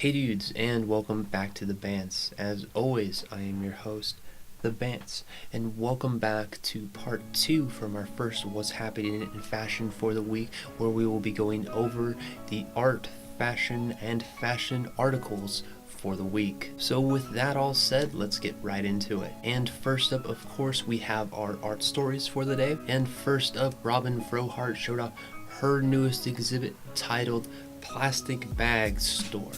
Hey dudes, and welcome back to The Bants. As always, I am your host, The Bants, and welcome back to part 2 from our first What's Happening in Fashion for the week, where we will be going over the art, fashion, and fashion articles for the week. So with that all said, let's get right into it. And first up, of course, we have our art stories for the day. And first up, Robin Frohardt showed off her newest exhibit titled Plastic Bag Store.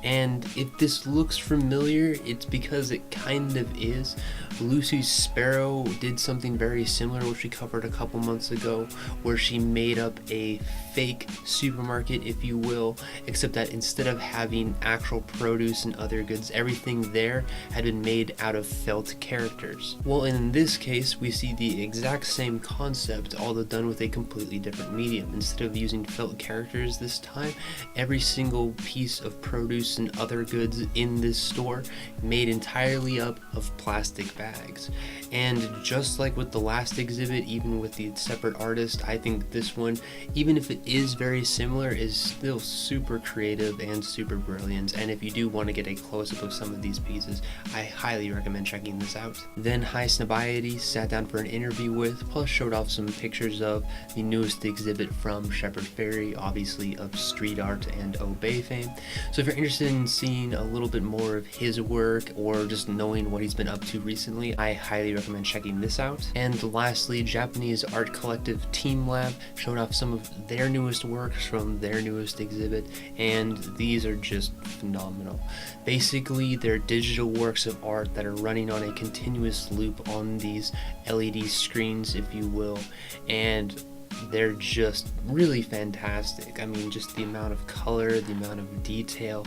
And if this looks familiar, it's because it kind of is. Lucy Sparrow did something very similar, which we covered a couple months ago, where she made up a fake supermarket, if you will, except that instead of having actual produce and other goods, everything there had been made out of felt characters. Well, in this case, we see the exact same concept, although done with a completely different medium. Instead of using felt characters this time, every single piece of produce and other goods in this store made entirely up of plastic bags. And just like with the last exhibit, even with the separate artist, I think this one, even if it is very similar, is still super creative and super brilliant. And if you do want to get a close-up of some of these pieces, I highly recommend checking this out. Then High Snobiety sat down for an interview with, plus showed off some pictures of the newest exhibit from Shepard Fairey, obviously of street art and Obey fame. So if you're interested in seeing a little bit more of his work or just knowing what he's been up to recently, I highly recommend checking this out. And lastly, Japanese art collective Teamlab showed off some of their newest works from their newest exhibit, and these are just phenomenal. Basically, they're digital works of art that are running on a continuous loop on these LED screens, if you will, and they're just really fantastic. I mean, just the amount of color, the amount of detail,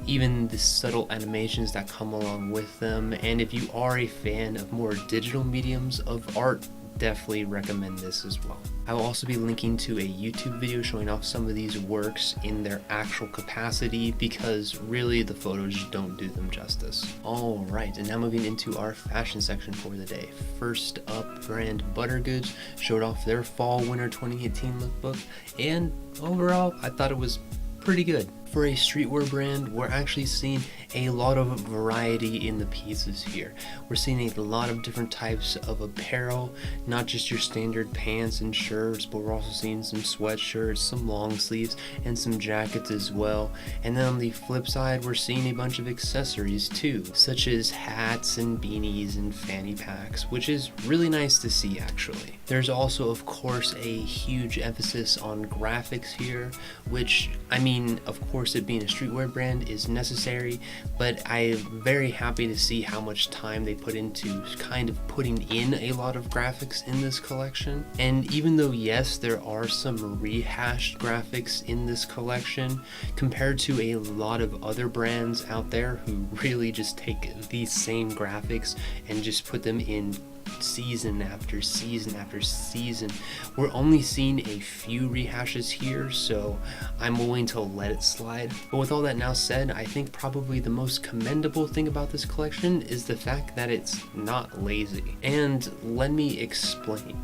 even the subtle animations that come along with them. And if you are a fan of more digital mediums of art, definitely recommend this as well. I will also be linking to a YouTube video showing off some of these works in their actual capacity, because really the photos don't do them justice. Alright, and now moving into our fashion section for the day. First up, brand Buttergoods showed off their fall-winter 2018 lookbook, and overall I thought it was pretty good. For a streetwear brand, we're actually seeing a lot of variety in the pieces here. We're seeing a lot of different types of apparel, not just your standard pants and shirts, but we're also seeing some sweatshirts, some long sleeves, and some jackets as well. And then on the flip side, we're seeing a bunch of accessories too, such as hats and beanies and fanny packs, which is really nice to see actually. There's also, of course, a huge emphasis on graphics here, which, I mean, of course, it being a streetwear brand is necessary, but I'm very happy to see how much time they put into kind of putting in a lot of graphics in this collection. And even though, yes, there are some rehashed graphics in this collection, compared to a lot of other brands out there who really just take these same graphics and just put them in season after season after season, we're only seeing a few rehashes here, so I'm willing to let it slide. But with all that now said, I think probably the most commendable thing about this collection is the fact that it's not lazy. And let me explain.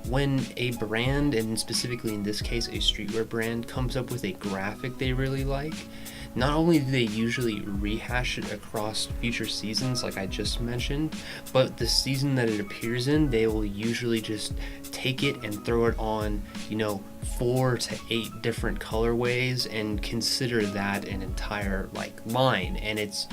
When a brand, and specifically in this case a streetwear brand, comes up with a graphic they really like, not only do they usually rehash it across future seasons like I just mentioned, but the season that it appears in, they will usually just take it and throw it on, 4 to 8 different colorways and consider that an entire line, and it's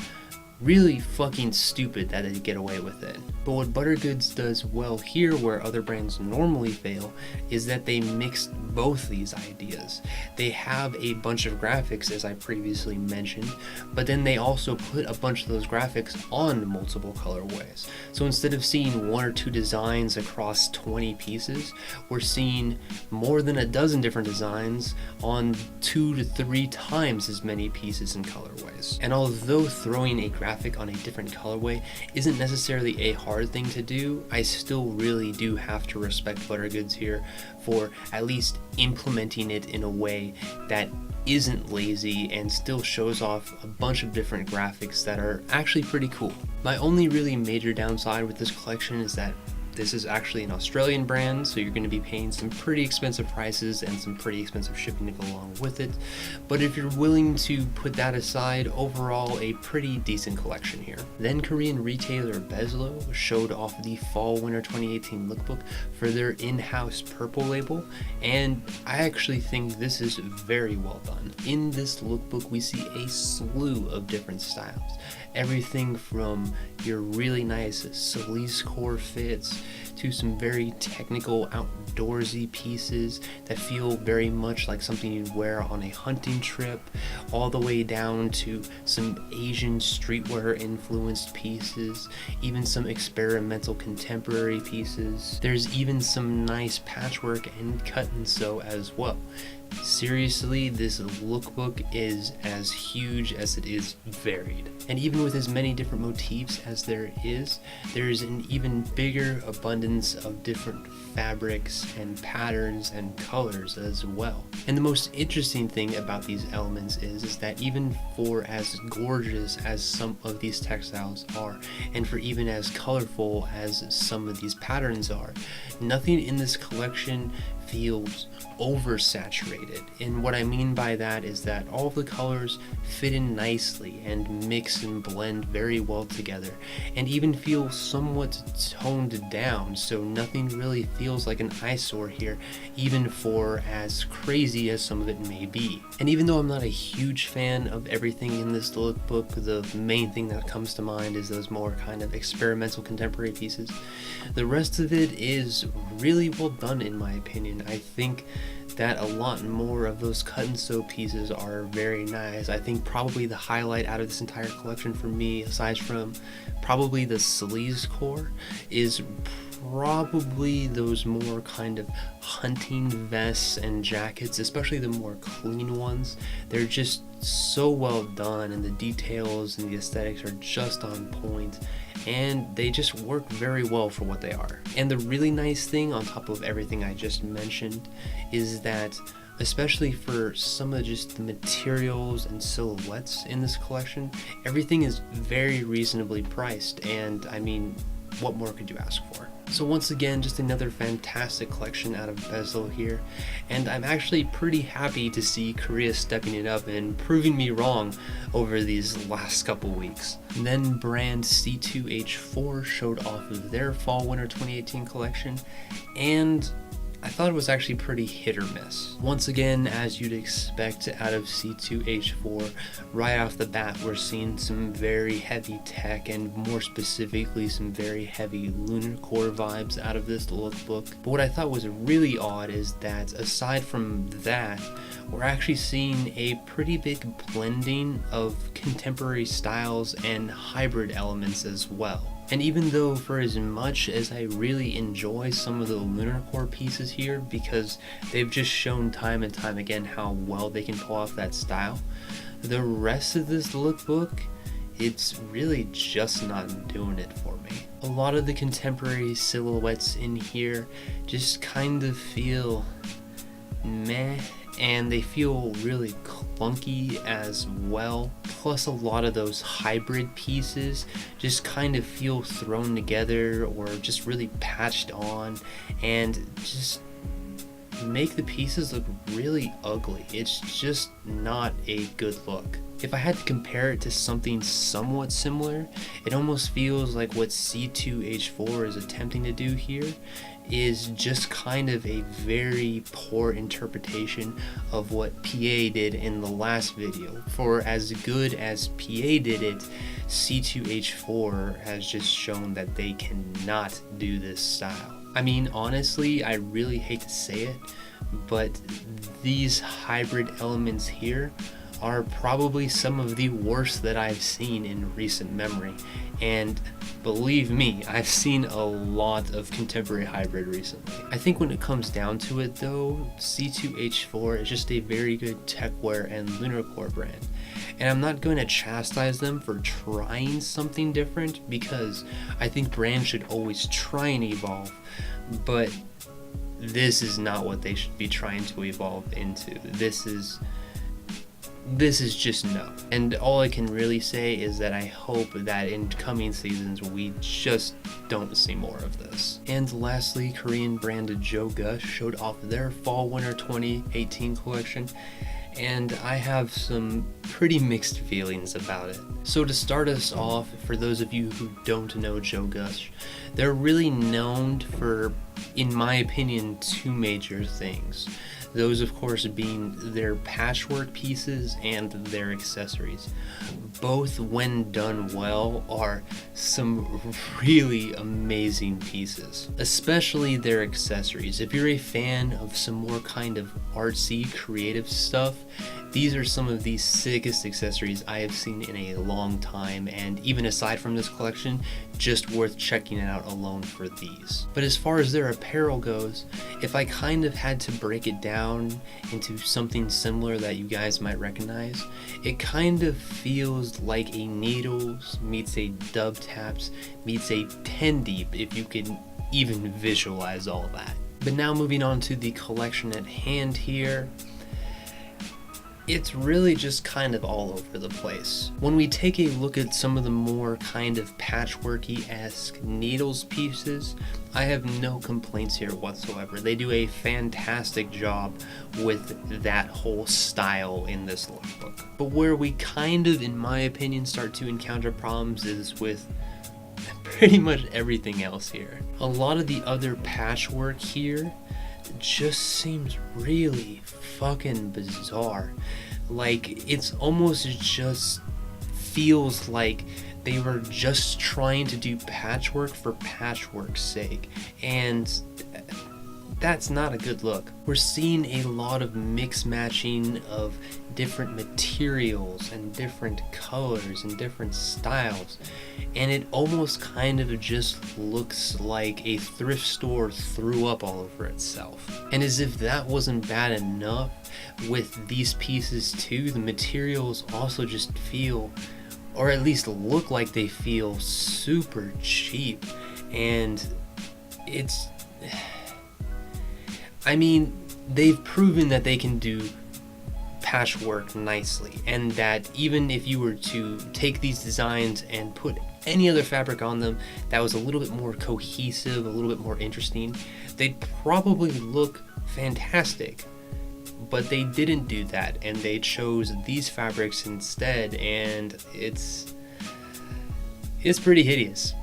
really fucking stupid that they get away with it. But what Buttergoods does well here, where other brands normally fail, is that they mix both these ideas. They have a bunch of graphics, as I previously mentioned, but then they also put a bunch of those graphics on multiple colorways. So instead of seeing 1 or 2 designs across 20 pieces, we're seeing more than a dozen different designs on 2 to 3 times as many pieces and colorways. And although throwing a graphic on a different colorway isn't necessarily a hard thing to do, I still really do have to respect Buttergoods here for at least implementing it in a way that isn't lazy and still shows off a bunch of different graphics that are actually pretty cool. My only really major downside with this collection is that This is actually an Australian brand, so you're going to be paying some pretty expensive prices and some pretty expensive shipping to go along with it. But if you're willing to put that aside, overall a pretty decent collection here. Then Korean retailer Beslow showed off the Fall/Winter 2018 lookbook for their in-house purple label, and I actually think this is very well done. In this lookbook we see a slew of different styles. Everything from your really nice sleaze core fits to some very technical outdoorsy pieces that feel very much like something you'd wear on a hunting trip, all the way down to some Asian streetwear influenced pieces, even some experimental contemporary pieces. There's even some nice patchwork and cut and sew as well. Seriously, this lookbook is as huge as it is varied. And even with as many different motifs as there is an even bigger abundance of different fabrics and patterns and colors as well. And the most interesting thing about these elements is that even for as gorgeous as some of these textiles are, and for even as colorful as some of these patterns are, nothing in this collection feels oversaturated. And what I mean by that is that all of the colors fit in nicely and mix and blend very well together, and even feel somewhat toned down, so nothing really feels like an eyesore here, even for as crazy as some of it may be. And even though I'm not a huge fan of everything in this lookbook, the main thing that comes to mind is those more kind of experimental contemporary pieces. The rest of it is really well done in my opinion. I think that a lot more of those cut and sew pieces are very nice. I think probably the highlight out of this entire collection for me, aside from probably the sleaze core, is probably those more kind of hunting vests and jackets, especially the more clean ones. They're just so well done, and the details and the aesthetics are just on point, and they just work very well for what they are. And the really nice thing on top of everything I just mentioned is that, especially for some of just the materials and silhouettes in this collection, everything is very reasonably priced, and I mean, what more could you ask for? So once again, just another fantastic collection out of Beslow here, and I'm actually pretty happy to see Korea stepping it up and proving me wrong over these last couple weeks. And then brand C2H4 showed off of their Fall/Winter 2018 collection, and I thought it was actually pretty hit or miss. Once again, as you'd expect out of C2H4, right off the bat we're seeing some very heavy tech, and more specifically some very heavy lunar core vibes out of this lookbook. But what I thought was really odd is that aside from that, we're actually seeing a pretty big blending of contemporary styles and hybrid elements as well. And even though for as much as I really enjoy some of the lunar core pieces here, because they've just shown time and time again how well they can pull off that style, the rest of this lookbook, it's really just not doing it for me. A lot of the contemporary silhouettes in here just kind of feel meh, and they feel really clunky as well. Plus a lot of those hybrid pieces just kind of feel thrown together or just really patched on, and just make the pieces look really ugly. It's just not a good look. If I had to compare it to something somewhat similar, it almost feels like what C2H4 is attempting to do here is just kind of a very poor interpretation of what PA did in the last video. For as good as PA did it, C2H4 has just shown that they cannot do this style. I mean, honestly, I really hate to say it, but these hybrid elements here are probably some of the worst that I've seen in recent memory. And believe me, I've seen a lot of contemporary hybrid recently. I think when it comes down to it though, C2H4 is just a very good techwear and lunar core brand. And I'm not going to chastise them for trying something different, because I think brands should always try and evolve, but this is not what they should be trying to evolve into. This is this is just no. And all I can really say is that I hope that in coming seasons we just don't see more of this. And lastly, Korean brand Joegush showed off their fall-winter 2018 collection, and I have some pretty mixed feelings about it. So to start us off, for those of you who don't know Joegush, they're really known for, in my opinion, two major things. Those, of course, being their patchwork pieces and their accessories. Both, when done well, are some really amazing pieces, especially their accessories. If you're a fan of some more kind of artsy, creative stuff, these are some of the sickest accessories I have seen in a long time, and even aside from this collection, just worth checking it out alone for these. But as far as their apparel goes, if I kind of had to break it down into something similar that you guys might recognize, it kind of feels like a Needles meets a Dub Taps meets a 10 Deep, if you can even visualize all that. But now moving on to the collection at hand here, it's really just kind of all over the place. When we take a look at some of the more kind of patchworky-esque Needles pieces, I have no complaints here whatsoever. They do a fantastic job with that whole style in this lookbook. But where we kind of, in my opinion, start to encounter problems is with pretty much everything else here. A lot of the other patchwork here just seems really fucking bizarre. Like, it's almost just feels like they were just trying to do patchwork for patchwork's sake, and that's not a good look. We're seeing a lot of mix matching of different materials and different colors and different styles, and it almost kind of just looks like a thrift store threw up all over itself. And as if that wasn't bad enough, with these pieces too, the materials also just feel, or at least look like they feel, super cheap. And it's, I mean, they've proven that they can do patchwork nicely, and that even if you were to take these designs and put any other fabric on them that was a little bit more cohesive, a little bit more interesting, they'd probably look fantastic. But they didn't do that, and they chose these fabrics instead, and it's pretty hideous.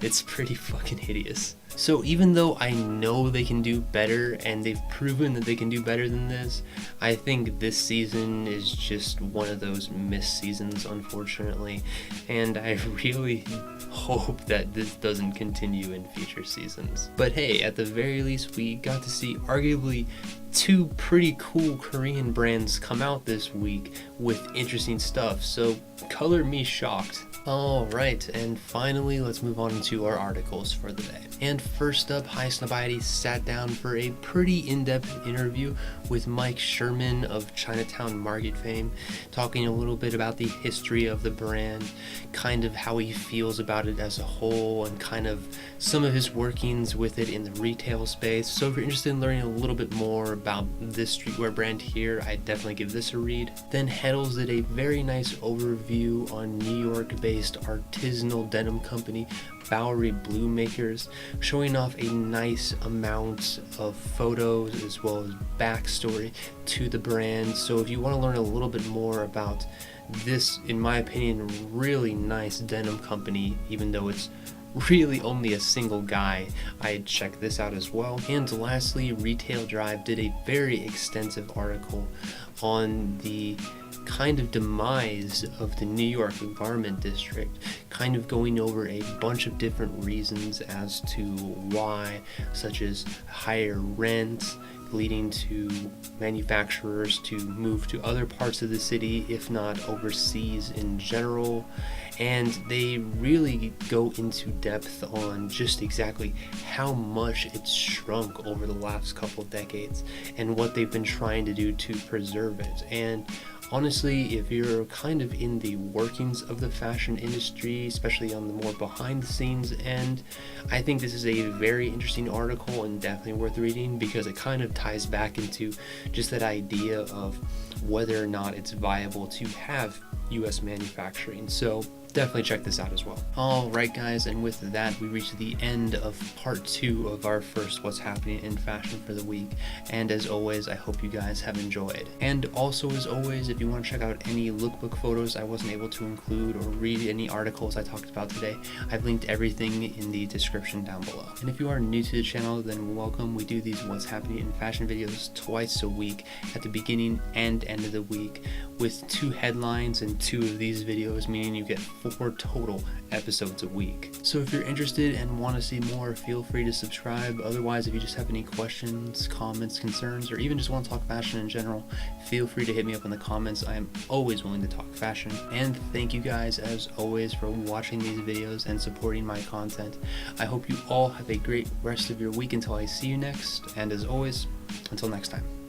It's pretty fucking hideous. So even though I know they can do better, and they've proven that they can do better than this, I think this season is just one of those missed seasons, unfortunately, and I really hope that this doesn't continue in future seasons. But hey, at the very least, we got to see arguably two pretty cool Korean brands come out this week with interesting stuff, so color me shocked. Alright, and finally let's move on to our articles for the day. And first up, High Snobiety sat down for a pretty in-depth interview with Mike Sherman of Chinatown Market fame, talking a little bit about the history of the brand, kind of how he feels about it as a whole, and kind of some of his workings with it in the retail space. So if you're interested in learning a little bit more about this streetwear brand here, I'd definitely give this a read. Then Heddles did a very nice overview on New York-based artisanal denim company Bowery Blue Makers, showing off a nice amount of photos as well as backstory to the brand. So if you want to learn a little bit more about this, in my opinion, really nice denim company, even though it's really only a single guy, I'd check this out as well. And lastly, Retail Drive did a very extensive article on the kind of demise of the New York Garment District, kind of going over a bunch of different reasons as to why, such as higher rent, leading to manufacturers to move to other parts of the city, if not overseas in general. And they really go into depth on just exactly how much it's shrunk over the last couple decades and what they've been trying to do to preserve it. And Honestly, if you're kind of in the workings of the fashion industry, especially on the more behind the scenes end, I think this is a very interesting article and definitely worth reading, because it kind of ties back into just that idea of whether or not it's viable to have US manufacturing. So definitely check this out as well. Alright guys, and with that we reach the end of part 2 of our first What's Happening in Fashion for the week, and as always I hope you guys have enjoyed. And also, as always, if you want to check out any lookbook photos I wasn't able to include, or read any articles I talked about today, I've linked everything in the description down below. And if you are new to the channel, then welcome. We do these What's Happening in Fashion videos twice a week, at the beginning and end of the week, with 2 headlines and 2 of these videos, meaning you get 4 total episodes a week. So if you're interested and want to see more, feel free to subscribe. Otherwise, if you just have any questions, comments, concerns, or even just want to talk fashion in general, feel free to hit me up in the comments. I am always willing to talk fashion. And thank you guys as always for watching these videos and supporting my content. I hope you all have a great rest of your week until I see you next, and as always, until next time.